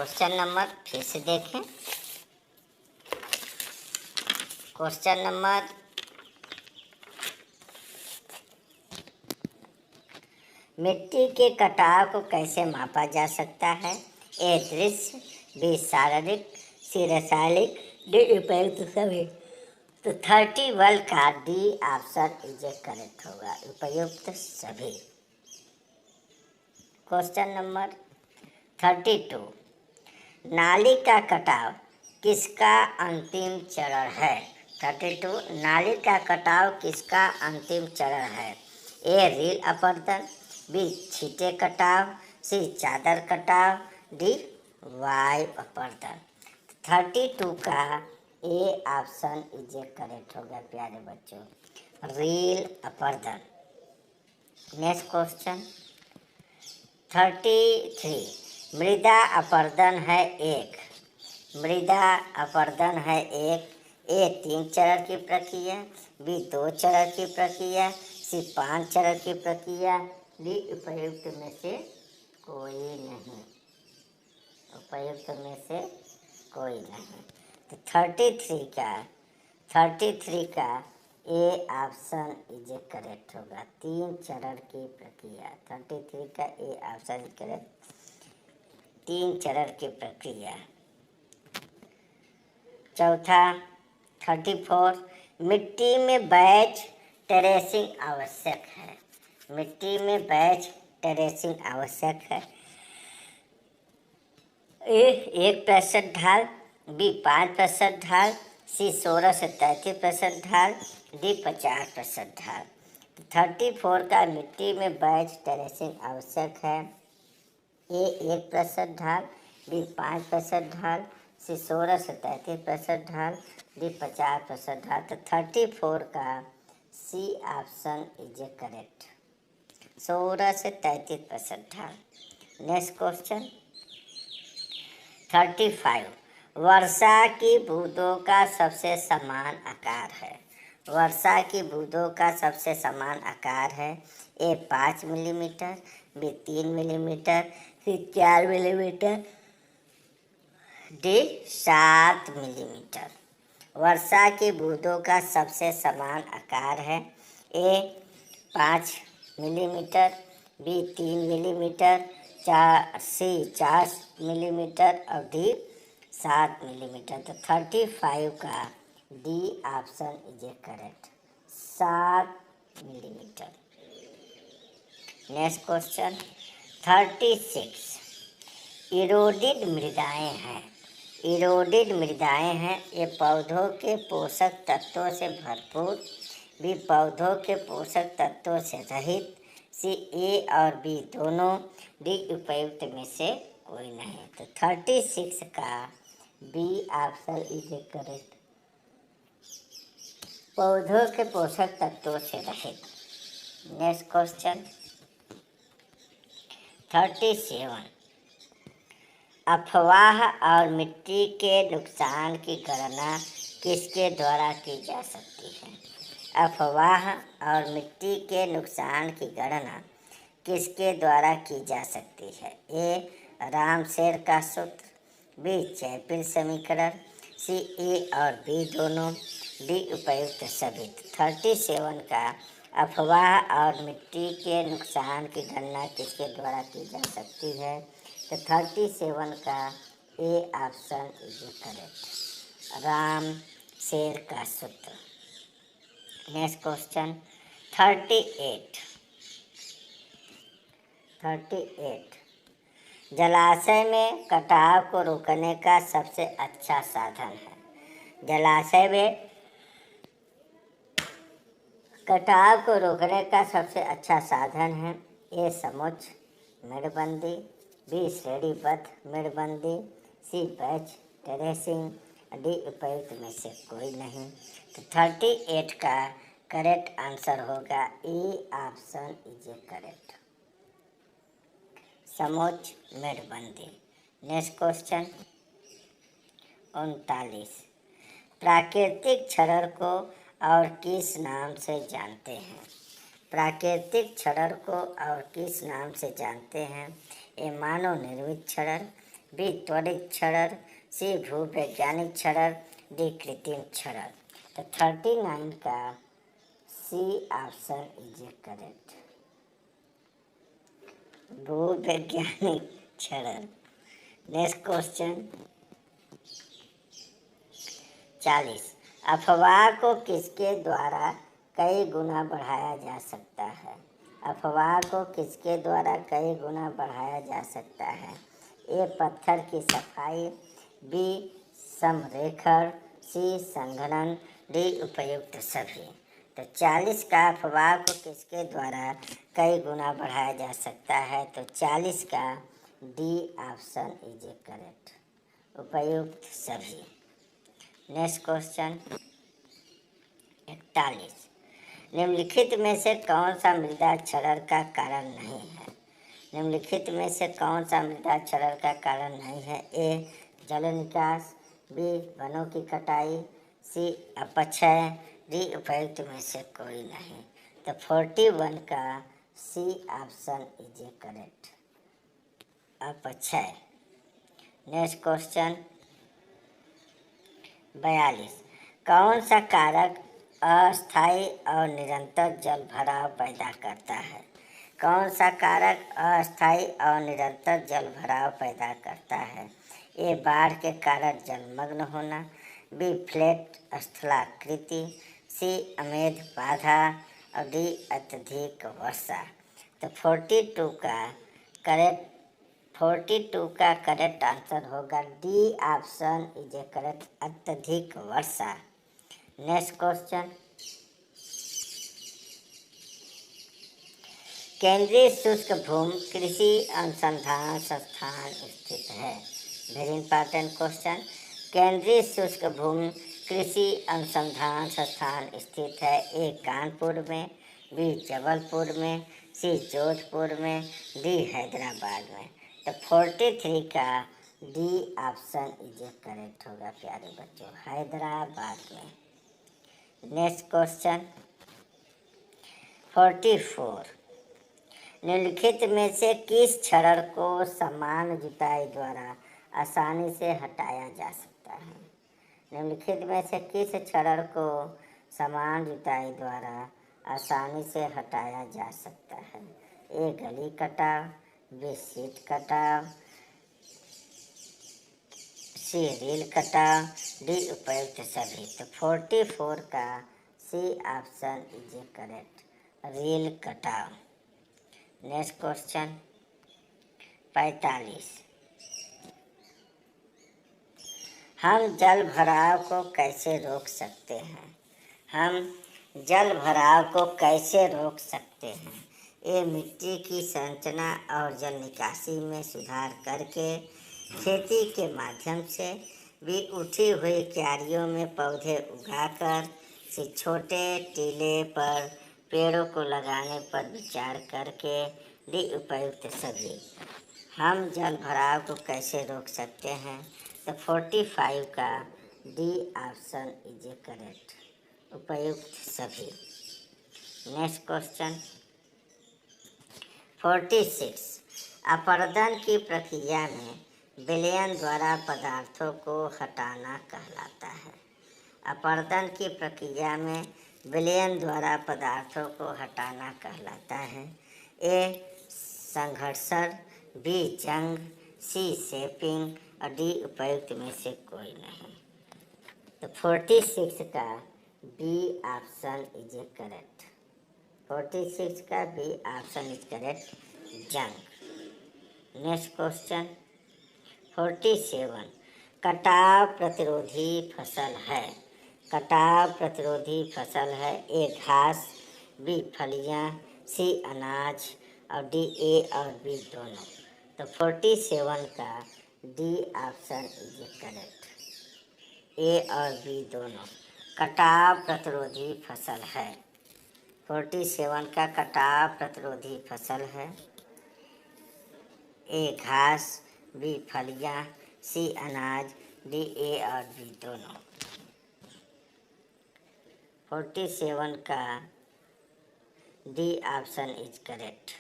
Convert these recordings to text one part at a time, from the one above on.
Question number फिर से देखें। क्वेश्चन नंबर मिट्टी के कटाव को कैसे मापा जा सकता है? ए दृश्य, बी शारीरिक, सी रासायनिक, डी उपयुक्त सभी। तो 31 का डी ऑप्शन इज करेक्ट होगा, उपयुक्त सभी। क्वेश्चन नंबर 32, नाली का कटाव किसका अंतिम चरण है? 32, नाली का कटाव किसका अंतिम चरण है? ए रील अपर्दन, बी छींटे कटाव, सी चादर कटाव, डी वायु अपर्दन। 32 का ए ऑप्शन इज करेक्ट होगा प्यारे बच्चों, रील अपर्दन। नेक्स्ट क्वेश्चन 33, मृदा अपर्दन है एक। मृदा अपर्दन है एक। ए 3 चरण की प्रक्रिया, बी 2 चरण की प्रक्रिया, सी 5 चरण की प्रक्रिया, डी उपयुक्त में से कोई नहीं। उपयुक्त में से कोई नहीं। तो 33 का ए ऑप्शन इज करेक्ट होगा, 3 चरण की प्रक्रिया। 33 का ए ऑप्शन करेक्ट, 3 चरण की प्रक्रिया। चौथा 34, मिट्टी में बैच टेरेसिंग आवश्यक है। मिट्टी में बैच टेरेसिंग आवश्यक है। ए 1% ढाल, बी 5% ढाल, सी 16 से 33% ढाल, डी 50% ढाल। 34 का मिट्टी में बैच टेरेसिंग आवश्यक है। ए 1% ढाल, बी 5% ढाल, सी 16 से 33% ढाल, डी 50% ढाल। तो 34 का सी ऑप्शन इज करेक्ट, 16 से 33% ढाल। नेक्स्ट क्वेश्चन 35, वर्षा की बूंदों का सबसे समान आकार है। वर्षा की बूंदों का सबसे समान आकार है। A 5 millimetre, B 3 millimetre, C 4 millimetre, D 7 millimetre. वर्षा की बूंदों का सबसे समान आकार है। A 5 millimetre, B 3 millimetre, C 4 millimetre और डी 7 मिलीमीटर। तो 35 का D option is correct, 7 millimetre. Next question 36, eroded मृदाएं हैं। इरोडेड मृदाएं हैं, ये पौधों के पोषक तत्वों से भरपूर, बी पौधों के पोषक तत्वों से रहित, सी ए और बी दोनों, डी उपयुक्त में से कोई नहीं। तो 36 का बी ऑप्शन इज करेक्ट, पौधों के पोषक तत्वों से रहित। नेक्स्ट क्वेश्चन 37, अफवाह और मिट्टी के नुकसान की गणना किसके द्वारा की जा सकती है? अफवाह और मिट्टी के नुकसान की गणना किसके द्वारा की जा सकती है? ए रामसेर का सूत्र, बी चैपिल समीकरण, सी ए और बी दोनों, डी उपयुक्त सभी। 37 का अफवाह और मिट्टी के नुकसान की गणना किसके द्वारा की जा सकती है? तो 37 का ए ऑप्शन इज करेक्ट, रामसेर का सूत्र। नेक्स्ट क्वेश्चन 38, जलाशय में कटाव को रोकने का सबसे अच्छा साधन है। जलाशय में कटाव को रोकने का सबसे अच्छा साधन है। ए समुच्च मेड़बंदी, बी श्रेणीबद्ध मेड़बंदी, सी बैच टेरेसिंग, डी उपयुक्त में से कोई नहीं। तो 38 का करेक्ट आंसर होगा ए ऑप्शन इज करेक्ट, समुच्च मेड़बंदी। नेक्स्ट क्वेश्चन 39, प्राकृतिक क्षरण को और किस नाम से जानते हैं? प्राकृतिक क्षरण को और किस नाम से जानते हैं? ए मानव निर्मित क्षरण, बी त्वरित क्षरण, सी भूवैज्ञानिक क्षरण, डी कृत्रिम क्षरण। तो 39 का सी ऑप्शन इज करेक्ट, भूवैज्ञानिक क्षरण। नेक्स्ट क्वेश्चन 40, अफवाह को किसके द्वारा कई गुना बढ़ाया जा सकता है? अफवाह को किसके द्वारा कई गुना बढ़ाया जा सकता है? ए पत्थर की सफाई, बी समरेखण, सी संघनन, डी उपयुक्त सभी। तो 40 का अफवाह को किसके द्वारा कई गुना बढ़ाया जा सकता है? तो 40 का डी ऑप्शन इज करेक्ट, उपयुक्त सभी। नेक्स्ट क्वेश्चन 41, निम्नलिखित में से कौन सा मृदा क्षरण का कारण नहीं है? निम्नलिखित में से कौन सा मृदा क्षरण का कारण नहीं है? ए जल निकास, बी वनों की कटाई, सी अपक्षय, डी उपयुक्त में से कोई नहीं। तो 41 का सी ऑप्शन इज करेक्ट, अपक्षय। नेक्स्ट क्वेश्चन 42, कौन सा कारक अस्थायी और निरंतर जल भराव पैदा करता है? कौन सा कारक अस्थायी और निरंतर जल भराव पैदा करता है? ए बाढ़ के कारण जलमग्न होना, बी फ्लैट स्थलाकृति, सी अमेध बाधा और डी अत्यधिक वर्षा। तो 42 का करेक्ट आंसर होगा D option is A correct, अत्यधिक वर्षा। नेक्स्ट क्वेश्चन, केंद्रीय शुष्क भूमि कृषि अनुसंधान संस्थान स्थित है। Very important question. केंद्रीय शुष्क भूमि कृषि अनुसंधान संस्थान स्थित है। ए कानपुर में, बी जबलपुर में, सी जोधपुर में, डी हैदराबाद में। तो 43 का डी ऑप्शन इज करेक्ट होगा प्यारे बच्चों, हैदराबाद में। नेक्स्ट क्वेश्चन 44, निम्नलिखित में से किस क्षरण को समान जुताई द्वारा आसानी से हटाया जा सकता है? निम्नलिखित में से किस क्षरण को समान जुताई द्वारा आसानी से हटाया जा सकता है? ए गली कटाव, बी सीट कटाव, सी रील कटाव, डी उपयुक्त सभी। तो 44 का C option is correct, rill कटाव। नेक्स्ट क्वेश्चन 45, हम जल भराव को कैसे रोक सकते हैं? हम जल भराव को कैसे रोक सकते हैं? ए मिट्टी की संरचना और जल निकासी में सुधार करके, खेती के माध्यम से, भी उठी हुई क्यारियों में पौधे उगाकर, से छोटे टीले पर पेड़ों को लगाने पर विचार करके, डी उपयुक्त सभी। हम जल भराव को कैसे रोक सकते हैं? तो 45 का डी ऑप्शन इज करेक्ट, उपयुक्त सभी। नेक्स्ट क्वेश्चन 46, अपरदन की प्रक्रिया में विलयन द्वारा पदार्थों को हटाना कहलाता है। अपरदन की प्रक्रिया में विलयन द्वारा पदार्थों को हटाना कहलाता है। ए संघर्षण, बी जंग, सी शेपिंग और डी उपयुक्त में से कोई नहीं। तो 46 का बी ऑप्शन इज करेक्ट, 46 का बी ऑप्शन इज करेक्ट, जंग। नेक्स्ट क्वेश्चन 47, कटाव प्रतिरोधी फसल है। कटाव प्रतिरोधी फसल है। ए घास, बी फलियां, सी अनाज और डी ए और बी दोनों। तो 47 का डी ऑप्शन इज करेक्ट, ए और बी दोनों कटाव प्रतिरोधी फसल है। 47 का कटाव प्रतिरोधी फसल है। ए घास, बी फलियां, सी अनाज, डी ए और बी दोनों। 47 का डी ऑप्शन इज करेक्ट।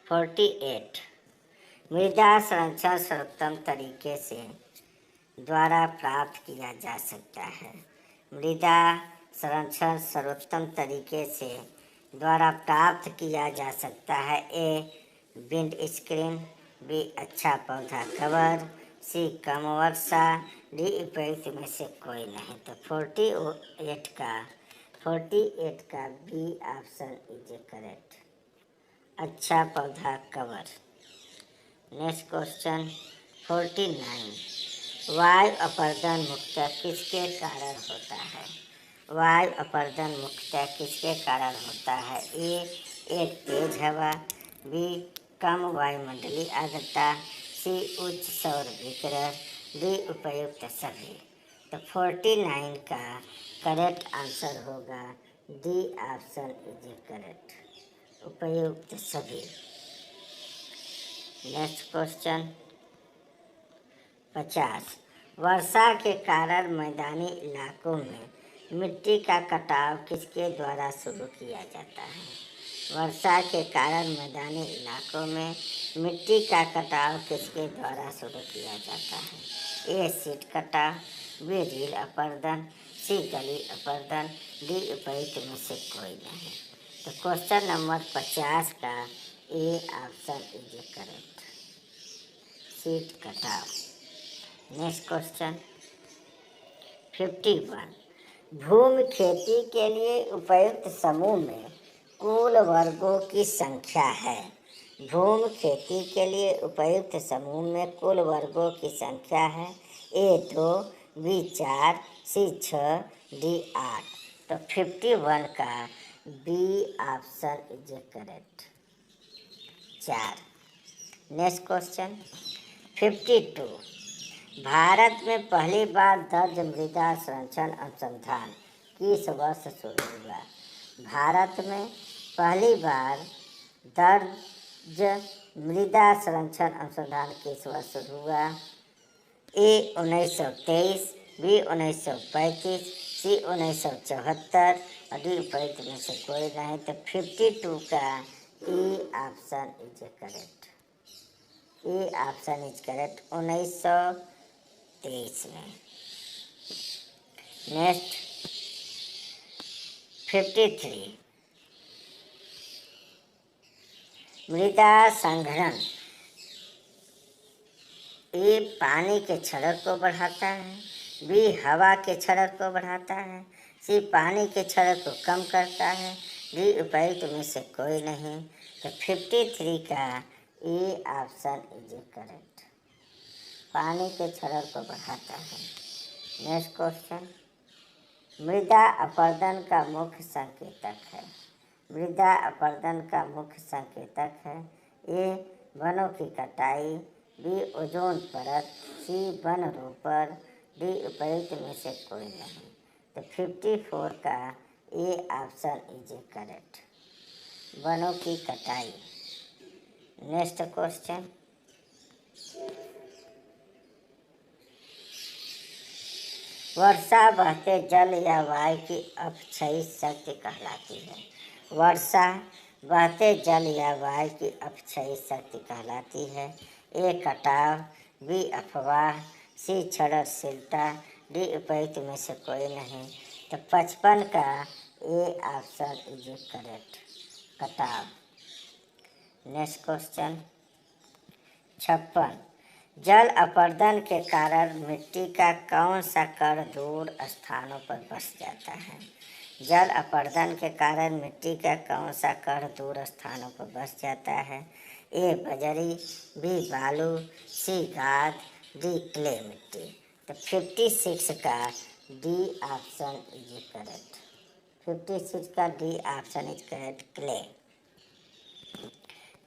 48, मृदा संरक्षण सर्वोत्तम तरीके से द्वारा प्राप्त किया जा सकता है। मृदा संरक्षण सर्वोत्तम तरीके से द्वारा प्राप्त किया जा सकता है। ए विंड स्क्रीन, बी अच्छा पौधा कवर, सी कम वर्षा, डी उपयुक्त में से कोई नहीं। तो 48 का बी ऑप्शन इज करेक्ट, अच्छा पौधा कवर। नेक्स्ट क्वेश्चन 49, वायु अपरदन मुक्तता किसके कारण होता है? वायु अपरदन मुक्तता किसके कारण होता है? ए एक तेज हवा, बी कम वायुमंडलीय आर्द्रता, सी उच्च सौर विकिरण, डी उपयुक्त सभी। तो 49 का करेक्ट आंसर होगा डी ऑप्शन इज करेक्ट, उपयुक्त सभी। नेक्स्ट क्वेश्चन 50, वर्षा के कारण मैदानी इलाकों में मिट्टी का कटाव किसके द्वारा शुरू किया जाता है? वर्षा के कारण मैदानी इलाकों में मिट्टी का कटाव किसके द्वारा शुरू किया जाता है? ए सीट कटाव, बी रील अपरदन, सी गली अपरदन, डी उपयुक्त में से कोई नहीं। तो क्वेश्चन नंबर 50 का A option is correct, seat कटाव। नेक्स्ट क्वेश्चन 51, भूमि खेती के लिए उपयुक्त समूह में कुल वर्गों की संख्या है। भूमि खेती के लिए उपयुक्त समूह में कुल वर्गों की संख्या है। A 2, B 4, C 6, D 8। तो 51 का B option is correct, 4। Next question 52, Bharat में पहली बार दर्ज मृदा संरक्षण अनुसंधान किस वर्ष शुरू हुआ? भारत में पहली बार दर्ज मृदा संरक्षण अनुसंधान किस वर्ष शुरू हुआ? ए 1923, बी 1935, सी 1974 और डी उपयुक्त में से कोई नहीं। तो 52 का A option is correct, A option is correct, 1923 में। नेक्स्ट 53, मृदा संघनन ए पानी के क्षरण को बढ़ाता है, बी हवा के क्षरण को बढ़ाता है, सी पानी के क्षरण को कम करता है, डी उपयुक्त में से कोई नहीं। तो 53 का ए ऑप्शन इज करेक्ट, पानी के क्षरण को बढ़ाता है। नेक्स्ट क्वेश्चन, मृदा अपरदन का मुख्य संकेतक है। मृदा अपरदन का मुख्य संकेतक है। ए वनों की कटाई, बी ओजोन परत, सी वन रोपण, डी उपयुक्त में से कोई नहीं। तो 54 का ए ऑप्शन इज करेक्ट, वनों की कटाई। नेक्स्ट क्वेश्चन वर्षा बहते जल या वायु की अपक्षयी शक्ति कहलाती है। वर्षा बहते जल या वायु की अपक्षयी शक्ति कहलाती है। ए कटाव, बी अफवाह, सी क्षणशीलता, डी उपयुक्त में से कोई नहीं। तो 55 का ए ऑप्शन इज करेक्ट, कटाव। नेक्स्ट क्वेश्चन 56, जल अपरदन के कारण मिट्टी का कौन सा कण दूर स्थानों पर बस जाता है? जल अपरदन के कारण मिट्टी का कौन सा कण दूर स्थानों पर बस जाता है? ए बजरी, बी बालू, सी गाद, डी क्ले मिट्टी। तो 56 का डी ऑप्शन इज करेक्ट, 56 का D option is correct, clay.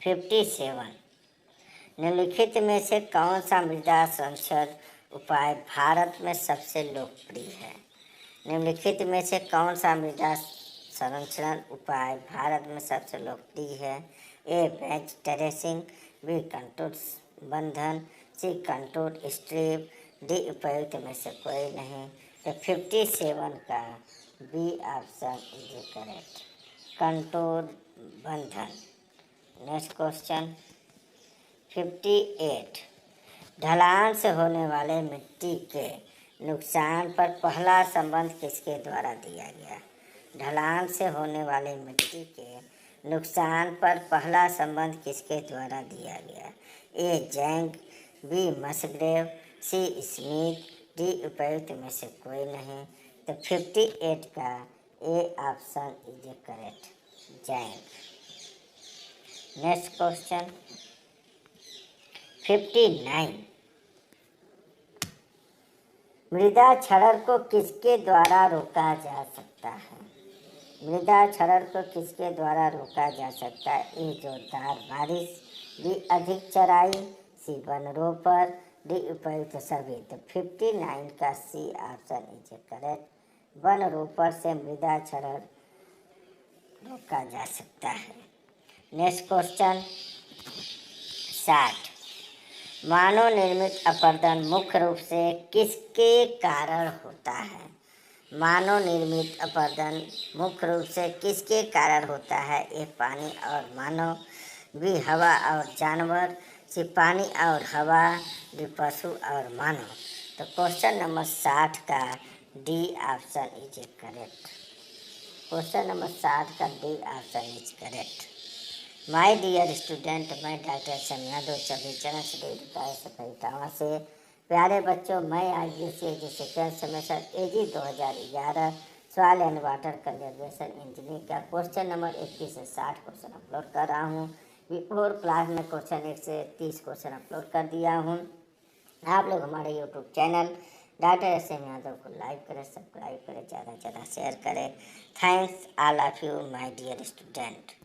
57, निम्नलिखित में से कौन सा मृदा संरक्षण उपाय भारत में सबसे लोकप्रिय है? निम्नलिखित में से कौन सा मृदा संरक्षण उपाय भारत में सबसे लोकप्रिय है? A bench terracing, B contour बंधन, सी कंटूर स्ट्रिप, डी उपयुक्त में से कोई नहीं। तो 57 का B option is correct, contour बंधन। नेक्स्ट क्वेश्चन 58 ढलान से होने वाले मिट्टी के नुकसान पर पहला संबंध किसके द्वारा दिया गया? ढलान से होने वाले मिट्टी के नुकसान पर पहला संबंध किसके द्वारा दिया गया? A Zingg, B Musgrave, C Smith, D उपयुक्त में से कोई नहीं। तो 58 का A option is A correct, Zingg. Next question 59 मृदा क्षरण को किसके द्वारा रोका जा सकता है? मृदा क्षरण को किसके द्वारा रोका जा सकता है? ए जोरदार बारिश, बी अधिक चराई, सी वनरोपण, डी उपयुक्त सभी। तो 59 का सी ऑप्शन इज करेक्ट। वनरोपण से मृदा क्षरण रोका जा सकता है। नेक्स्ट क्वेश्चन 60 मानव निर्मित अपरदन मुख्य रूप से किसके कारण होता है? मानव निर्मित अपरदन मुख्य रूप से किसके कारण होता है? ए पानी और मानव, बी हवा और जानवर, सी पानी और हवा, डी पशु और मानव। तो क्वेश्चन नंबर 60 का D option is correct. Question number 60 का D option is correct. My dear student, मैं डॉक्टर SM यादव सभी चरण सफलताओं से प्यारे बच्चों, मैं आज BSc second semester AG 2011 soil and water conservation engineering का क्वेश्चन नंबर 21 से 60 क्वेश्चन अपलोड कर रहा हूँ। बिफोर क्लास में क्वेश्चन 1 से 30 क्वेश्चन अपलोड कर दिया हूँ। आप लोग हमारे YouTube channel doctor SM Yadav को लाइक करें, सब्सक्राइब करें, ज़्यादा से ज़्यादा शेयर करें। Thanks all of you my dear student.